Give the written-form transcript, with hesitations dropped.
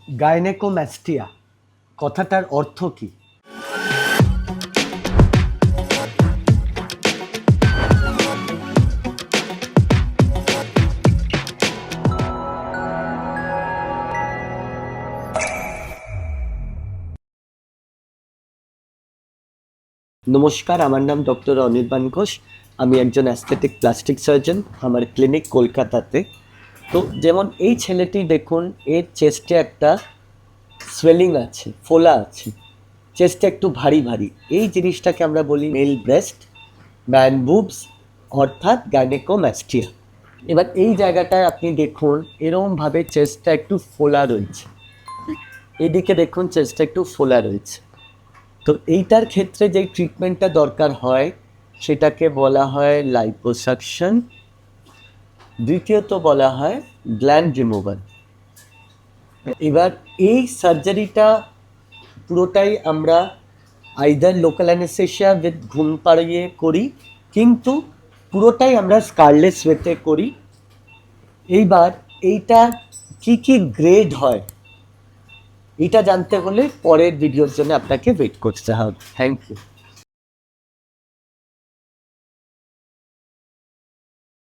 গাইনেকোম্যাস্টিয়া কথাটার অর্থ কি? নমস্কার, আমার নাম ডক্টর অনির্বাণ ঘোষ। আমি একজন অ্যাস্থেটিক প্লাস্টিক সার্জন। আমার ক্লিনিক কলকাতাতে। তো যেমন এই ছেলেটি দেখুন, এর চেস্টে একটা সোয়েলিং আছে, ফোলা আছে, চেস্টে একটু ভারী ভারী। এই জিনিসটাকে আমরা বলি মেল ব্রেস্ট, ম্যান বুবস, অর্থাৎ গাইনেকোম্যাস্টিয়া। এবার এই জায়গাটায় আপনি দেখুন এরকমভাবে চেস্টটা একটু ফোলা রয়েছে, এদিকে দেখুন চেস্টটা একটু ফোলা রয়েছে। তো এইটার ক্ষেত্রে যেই ট্রিটমেন্টটা দরকার হয় সেটাকে বলা হয় লাইপোসাকশন, দ্বিতীয়ত বলা হয় গ্ল্যান্ড রিমুভাল। এবার এই সার্জারিটা পুরোটাই আমরা আইদার লোকাল অ্যানেস্থেসিয়া উইথ ঘুম পাড়িয়ে করি, কিন্তু পুরোটাই আমরা স্কারলেস ওয়েতে করি। এইবার এইটা কি কি গ্রেড হয় এটা জানতে হলে পরের ভিডিওর জন্য আপনাকে ওয়েট করতে হবে। Thank you.